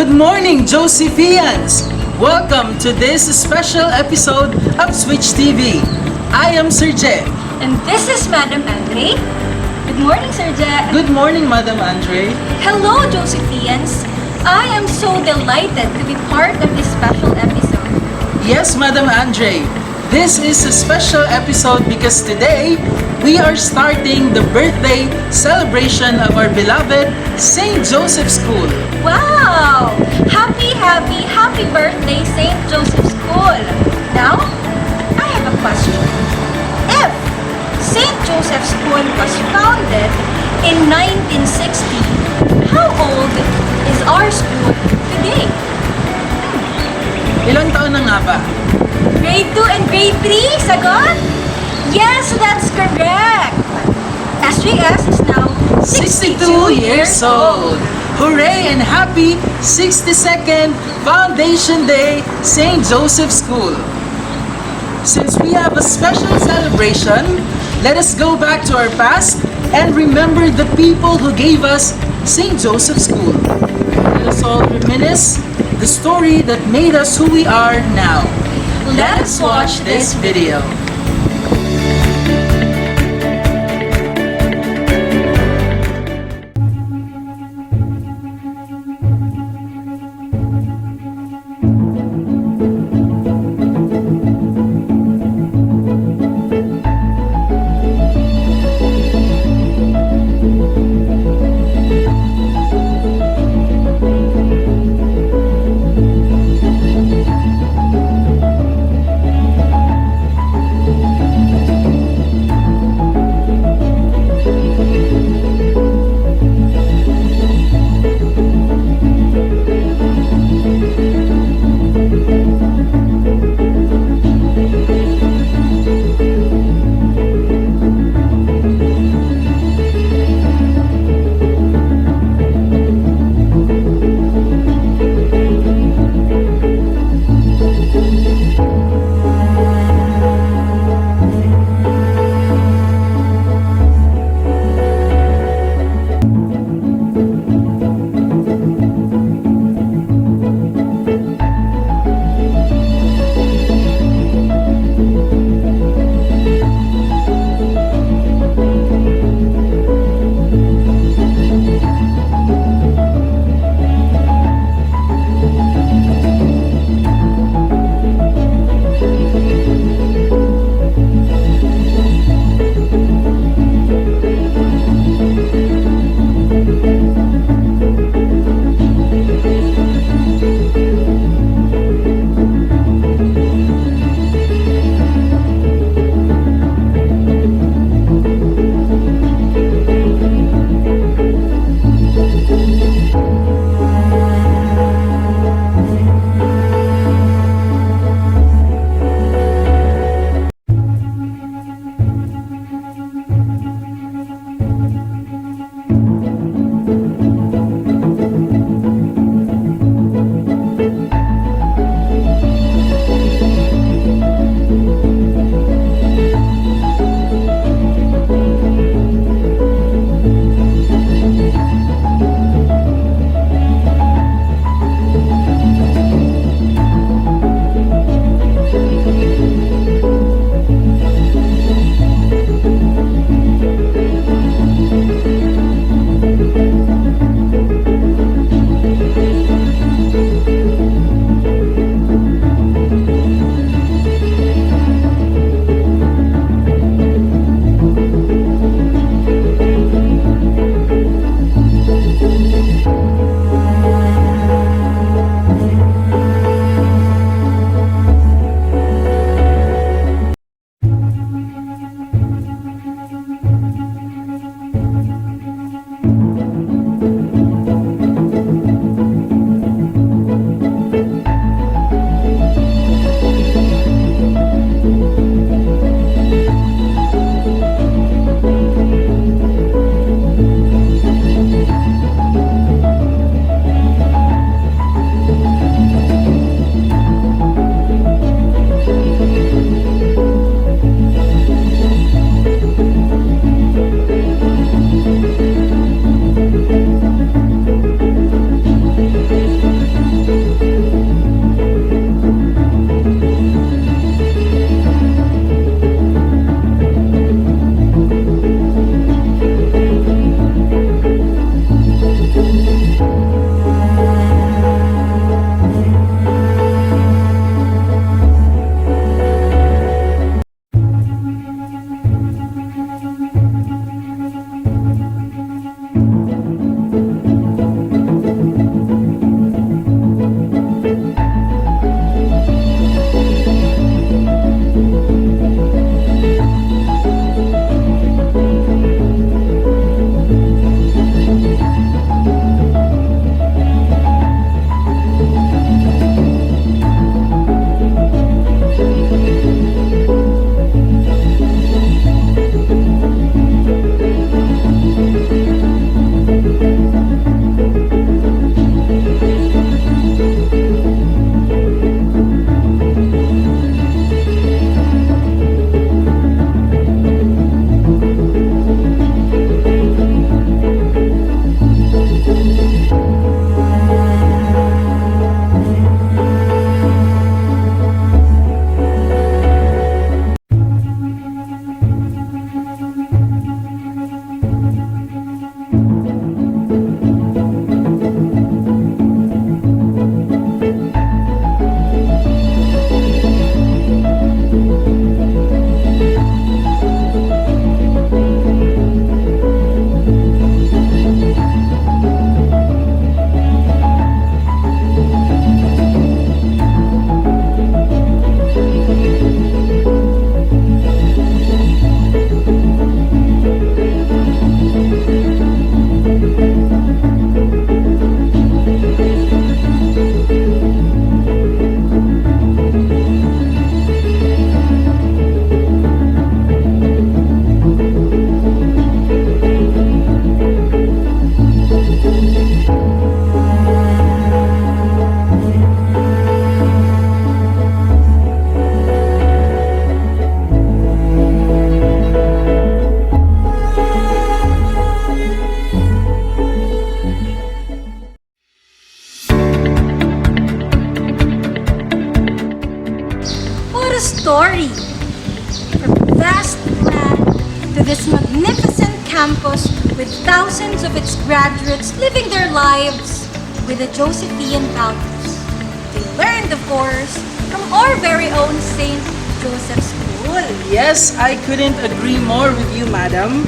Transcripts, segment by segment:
Good morning, Josephians! Welcome to this special episode of Switch TV. I am Sir Je. And this is Madam Andre. Good morning, Sir Je. Good morning, Madam Andre. Hello, Josephians. I am so delighted to be part of this special episode. Yes, Madam Andre. This is a special episode because today we are starting the birthday celebration of our beloved St. Joseph School. Wow! Happy birthday, St. Joseph School. Now, I have a question. If St. Joseph School was founded in 1960, how old is our school today? Ilang taon na nga ba? Grade 2 and grade 3, sagot? Yes, that's correct. SJS is now 62 years old. Hooray and happy 62nd Foundation Day, St. Joseph School. Since we have a special celebration, let us go back to our past and remember the people who gave us St. Joseph School. Let us all reminisce the story that made us who we are now. Let us watch this video. this magnificent campus with thousands of its graduates living their lives with the Josephian values. They learned, of course, from our very own St. Joseph School. Yes, I couldn't agree more with you, madam.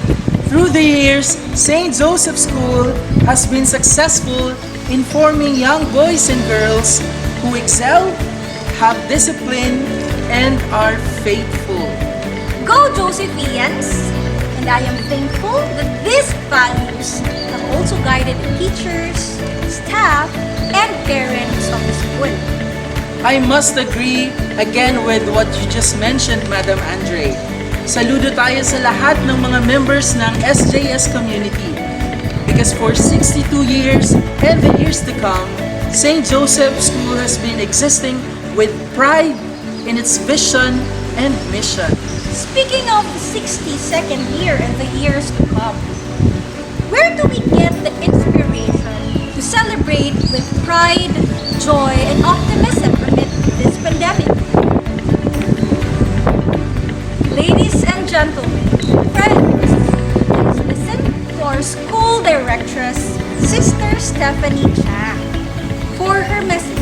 Through the years, St. Joseph School has been successful in forming young boys and girls who excel, have discipline, and are faithful. Go Josephians! And I am thankful that these values have also guided the teachers, staff, and parents of the school. I must agree again with what you just mentioned, Madam Andre. Saludo tayo sa lahat ng mga members ng SJS community. Because for 62 years and the years to come, St. Joseph School has been existing with pride in its vision and mission. Speaking of the 62nd year and the years to come, where do we get the inspiration to celebrate with pride, joy, and optimism amid this pandemic? Ladies and gentlemen, friends, let's listen to our school directress, Sister Stephanie Chang, for her message.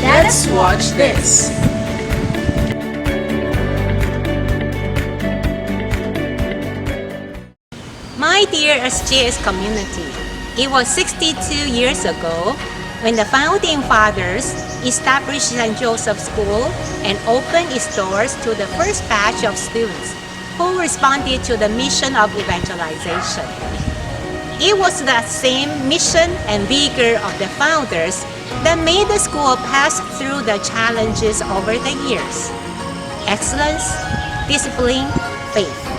Let's watch this. My dear SJS community, it was 62 years ago when the founding fathers established St. Joseph School and opened its doors to the first batch of students who responded to the mission of evangelization. It was that same mission and vigor of the founders that made the school pass through the challenges over the years. Excellence, discipline, faith.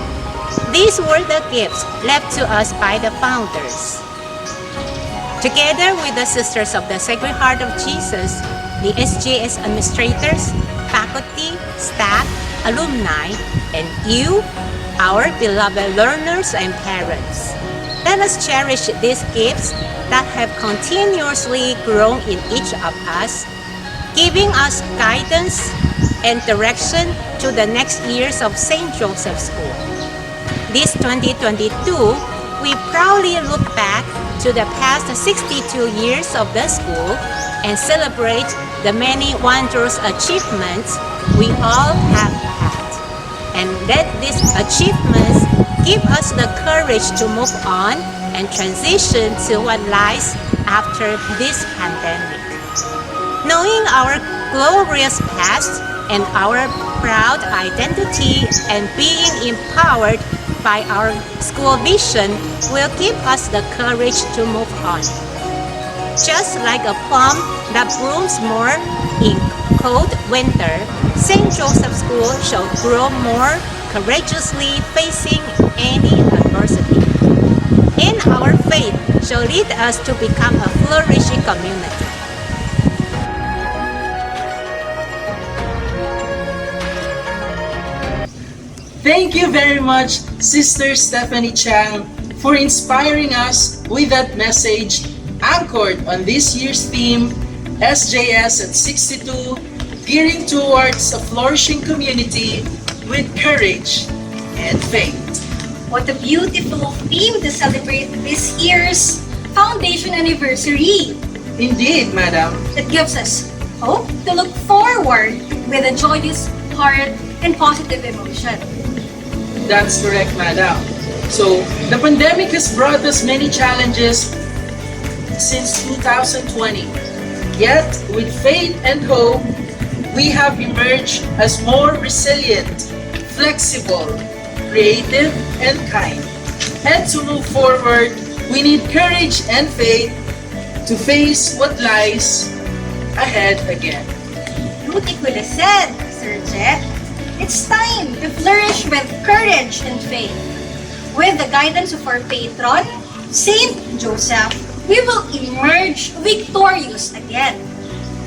These were the gifts left to us by the founders. Together with the Sisters of the Sacred Heart of Jesus, the SJS administrators, faculty, staff, alumni, and you, our beloved learners and parents. Let us cherish these gifts that have continuously grown in each of us, giving us guidance and direction to the next years of St. Joseph School. This 2022, we proudly look back to the past 62 years of the school and celebrate the many wondrous achievements we all have had. And let these achievements give us the courage to move on and transition to what lies after this pandemic. Knowing our glorious past and our proud identity and being empowered by our school vision will give us the courage to move on. Just like a plum that blooms more in cold winter, St. Joseph School shall grow more courageously facing any adversity. And our faith shall lead us to become a flourishing community. Thank you very much, Sister Stephanie Chang, for inspiring us with that message anchored on this year's theme, SJS at 62, gearing towards a flourishing community with courage and faith. What a beautiful theme to celebrate this year's foundation anniversary. Indeed, madam. It gives us hope to look forward with a joyous heart and positive emotion. That's correct, madam. So, the pandemic has brought us many challenges since 2020. Yet, with faith and hope, we have emerged as more resilient, flexible, creative, and kind. And to move forward, we need courage and faith to face what lies ahead again. Beautifully said, Sir Jet. It's time to flourish with courage and faith. With the guidance of our patron, Saint Joseph, we will emerge victorious again.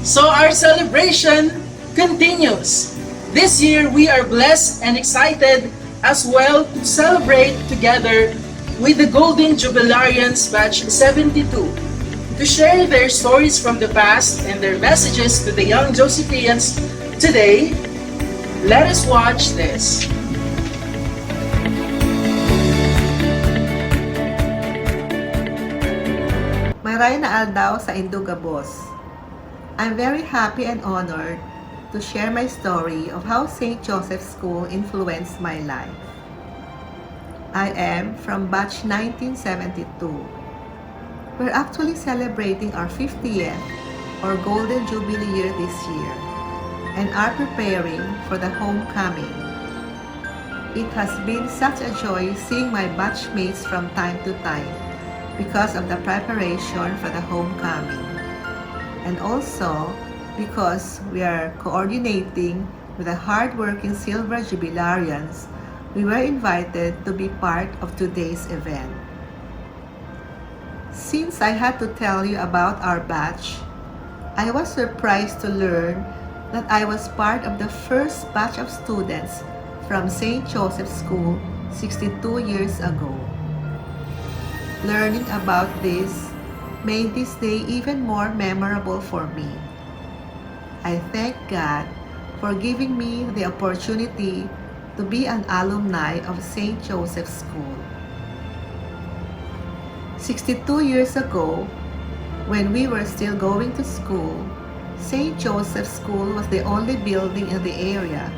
So our celebration continues. This year, we are blessed and excited as well to celebrate together with the Golden Jubilarians Batch 72 to share their stories from the past and their messages to the young Josephians today. Let us watch this. Taray na aldaw sa Indugabos. I'm very happy and honored to share my story of how St. Joseph's School influenced my life. I am from batch 1972. We're actually celebrating our 50th or Golden Jubilee year this year and are preparing for the homecoming. It has been such a joy seeing my batchmates from time to time because of the preparation for the homecoming. And also because we are coordinating with the hardworking Silver Jubilarians, we were invited to be part of today's event. Since I had to tell you about our batch, I was surprised to learn that I was part of the first batch of students from St. Joseph's School 62 years ago. Learning about this made this day even more memorable for me. I thank God for giving me the opportunity to be an alumni of St. Joseph's School. 62 years ago, when we were still going to school, St. Joseph's School was the only building in the area.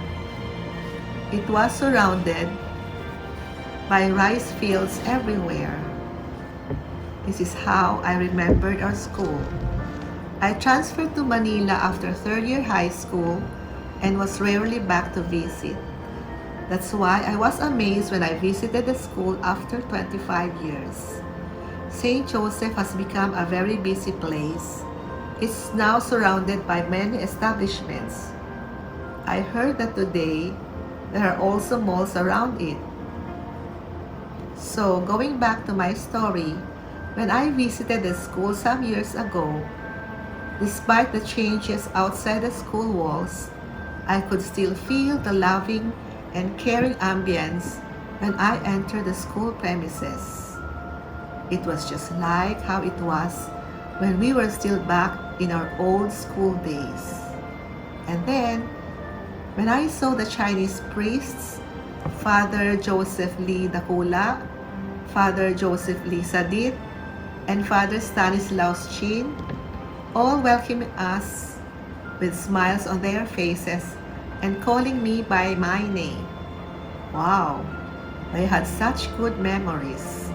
It was surrounded by rice fields everywhere. This is how I remembered our school. I transferred to Manila after third year high school and was rarely back to visit. That's why I was amazed when I visited the school after 25 years. St. Joseph has become a very busy place. It's now surrounded by many establishments. I heard that today there are also malls around it. So going back to my story, when I visited the school some years ago, despite the changes outside the school walls, I could still feel the loving and caring ambience when I entered the school premises. It was just like how it was when we were still back in our old school days. And then, when I saw the Chinese priests, Father Joseph Lee Dakula, Father Joseph Lee Sadit, and Father Stanislaus Chin, all welcoming us with smiles on their faces and calling me by my name. Wow, I had such good memories.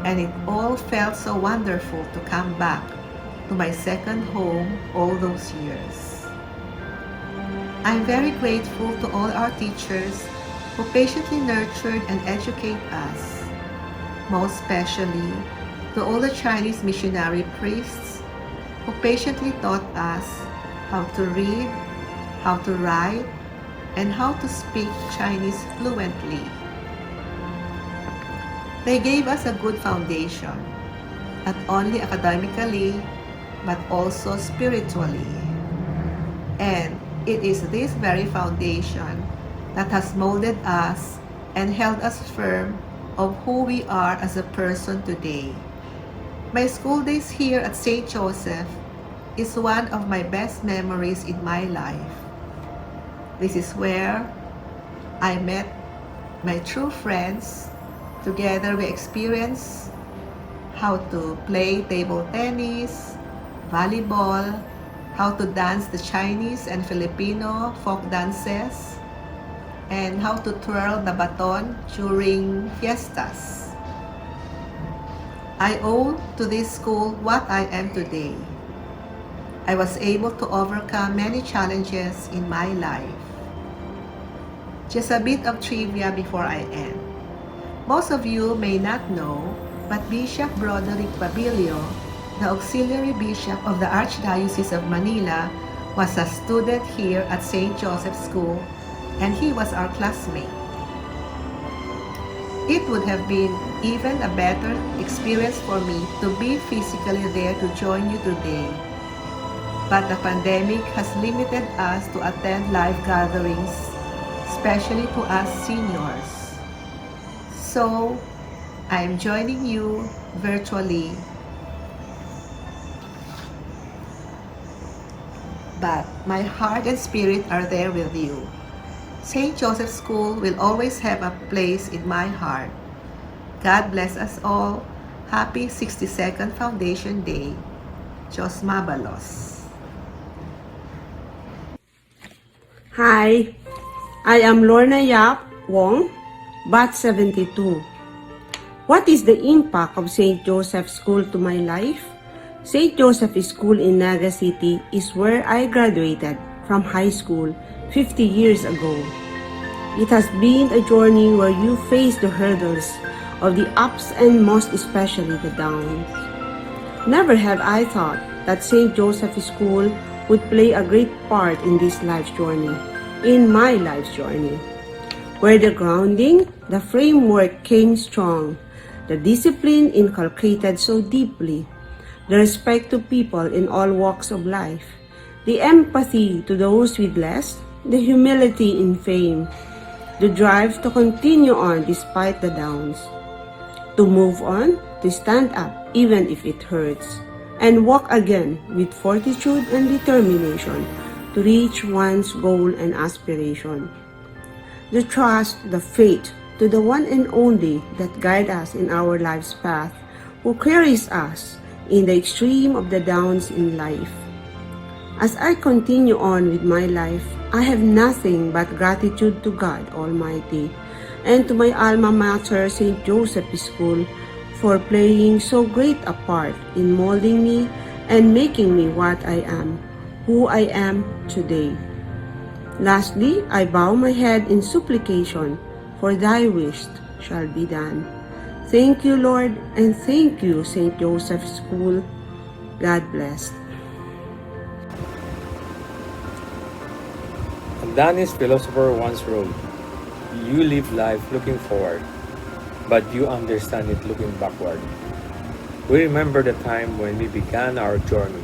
And it all felt so wonderful to come back to my second home all those years. I'm very grateful to all our teachers who patiently nurtured and educate us, most especially to all the Chinese missionary priests who patiently taught us how to read, how to write, and how to speak Chinese fluently. They gave us a good foundation, not only academically, but also spiritually. And it is this very foundation that has molded us and held us firm of who we are as a person today. My school days here at St. Joseph is one of my best memories in my life. This is where I met my true friends. Together we experienced how to play table tennis, volleyball, how to dance the Chinese and Filipino folk dances, and how to twirl the baton during fiestas. I owe to this school what I am today. I was able to overcome many challenges in my life. Just a bit of trivia before I end. Most of you may not know, but Bishop Broderick Pabilio, the Auxiliary Bishop of the Archdiocese of Manila, was a student here at St. Joseph's School, and he was our classmate. It would have been even a better experience for me to be physically there to join you today. But the pandemic has limited us to attend live gatherings, especially to us seniors. So, I am joining you virtually. But my heart and spirit are there with you. St. Joseph's School will always have a place in my heart. God bless us all. Happy 62nd Foundation Day. Diyos mabalos. Hi, I am Lorna Yap Wong, Bat 72. What is the impact of St. Joseph School to my life? St. Joseph School in Naga City is where I graduated from high school 50 years ago. It has been a journey where you face the hurdles of the ups and most especially the downs. Never have I thought that St. Joseph School would play a great part in this life's journey, in my life's journey, where the grounding, the framework came strong, the discipline inculcated so deeply, the respect to people in all walks of life, the empathy to those with less, the humility in fame, the drive to continue on despite the downs, to move on, to stand up even if it hurts, and walk again with fortitude and determination to reach one's goal and aspiration. The trust, the faith to the one and only that guide us in our life's path, who carries us in the extreme of the downs in life. As I continue on with my life, I have nothing but gratitude to God Almighty and to my alma mater, St. Joseph School, for playing so great a part in molding me and making me what I am, who I am today. Lastly, I bow my head in supplication, for thy wish shall be done. Thank you, Lord, and thank you, St. Joseph School. God bless. A Danish philosopher once wrote, "You live life looking forward, but you understand it looking backward." We remember the time when we began our journey,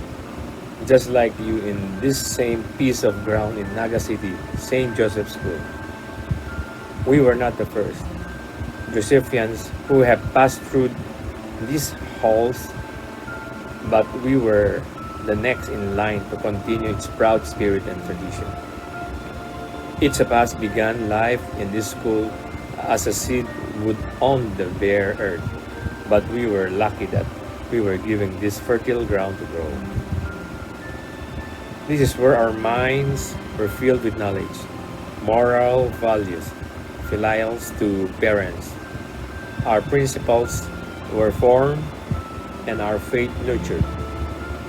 just like you in this same piece of ground in Naga City, St. Joseph School. We were not the first Josephians who have passed through these halls, but we were the next in line to continue its proud spirit and tradition. Each of us began life in this school as a seed would on the bare earth, but we were lucky that we were given this fertile ground to grow. This is where our minds were filled with knowledge, moral values, filials to parents. Our principles were formed and our faith nurtured.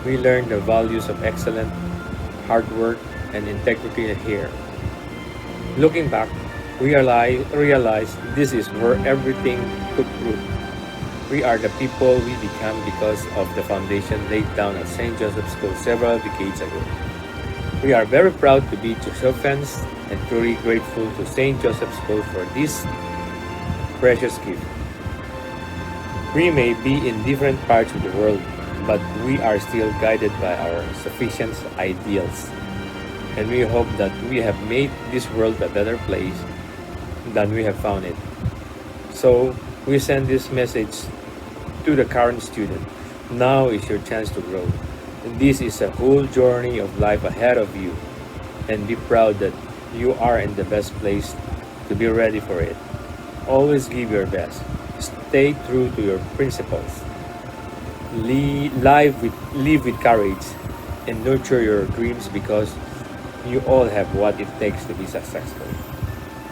We learned the values of excellence, hard work, and integrity here. Looking back, we realize this is where everything took root. We are the people we become because of the foundation laid down at St. Joseph School several decades ago. We are very proud to be Josephans and truly grateful to St. Joseph School for this precious gift. We may be in different parts of the world, but we are still guided by our sufficient ideals. And we hope that we have made this world a better place than we have found it. So we send this message to the current student. Now is your chance to grow. This is a whole journey of life ahead of you, and be proud that you are in the best place to be ready for it. Always give your best. Stay true to your principles. Live with courage and nurture your dreams because you all have what it takes to be successful.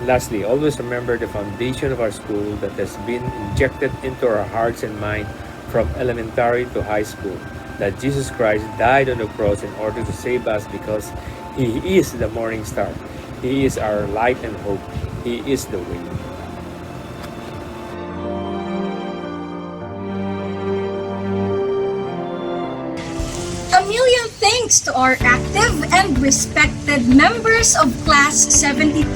Lastly, always remember the foundation of our school that has been injected into our hearts and mind from elementary to high school, that Jesus Christ died on the cross in order to save us because He is the morning star. He is our light and hope. He is the way. A million thanks to our active and respected members of Class 72.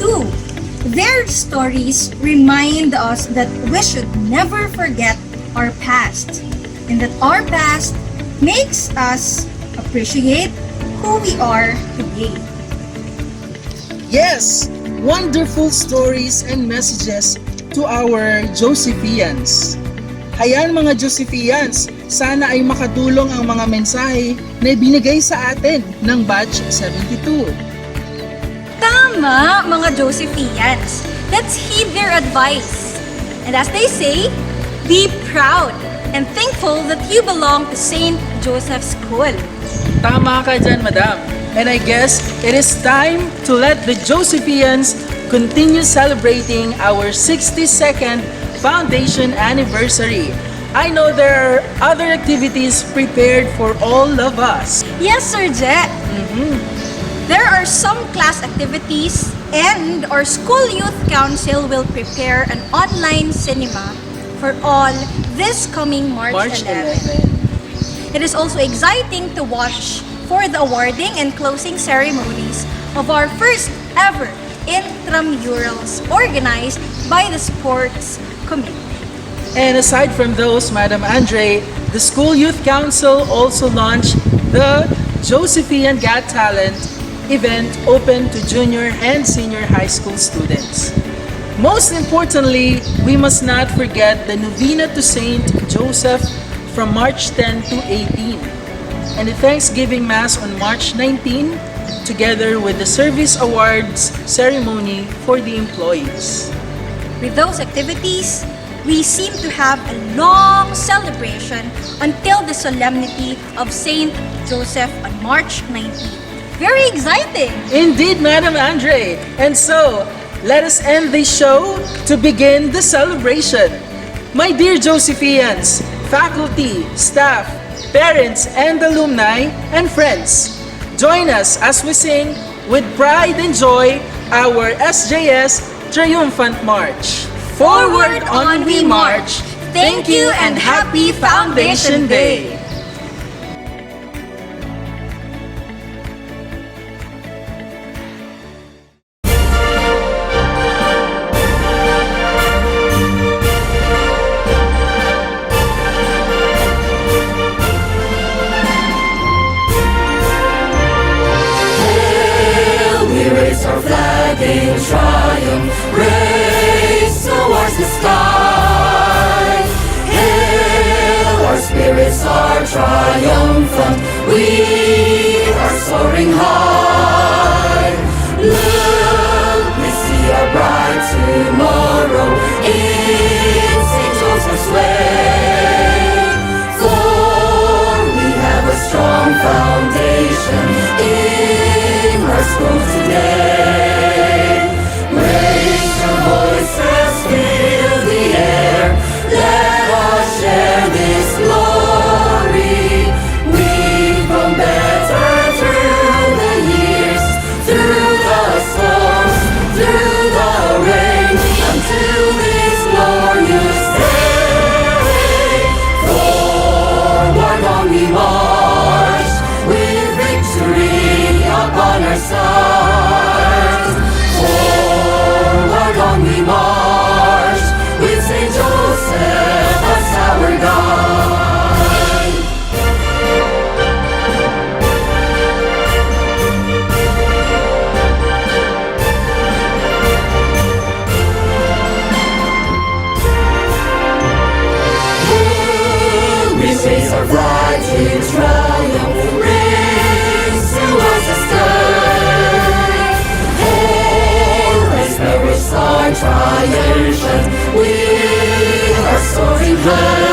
Their stories remind us that we should never forget our past, and that our past makes us appreciate who we are today. Yes, wonderful stories and messages to our Josephians. Hayan mga Josephians, sana ay makatulong ang mga mensahe na ibinigay sa atin ng Batch 72. Tama, mga Josephians. Let's heed their advice. And as they say, be proud, and thankful that you belong to St. Joseph School. Tama ka dyan, madam. And I guess it is time to let the Josephians continue celebrating our 62nd foundation anniversary. I know there are other activities prepared for all of us. Yes, Sir Jet. There are some class activities and our school youth council will prepare an online cinema for all this coming March 11. It is also exciting to watch for the awarding and closing ceremonies of our first ever intramurals organized by the sports committee. And aside from those, Madam Andre, the School Youth Council also launched the Josephian Got Talent event open to junior and senior high school students. Most importantly, we must not forget the Novena to Saint Joseph from March 10 to 18 and the Thanksgiving Mass on March 19 together with the Service Awards ceremony for the employees. With those activities, we seem to have a long celebration until the solemnity of Saint Joseph on March 19. Very exciting! Indeed, Madam Andre. And so, let us end the show to begin the celebration. My dear Josephians, faculty, staff, parents, and alumni, and friends, join us as we sing with pride and joy our SJS Triumphant March. Forward on we march. Thank you and happy Foundation Day. In triumph, race towards the sky. Hail, our spirits are triumphant, we are soaring high. Look, we see a bright tomorrow in St. Joseph's way. For we have a strong foundation in our school today. Triumphant, we are soaring high.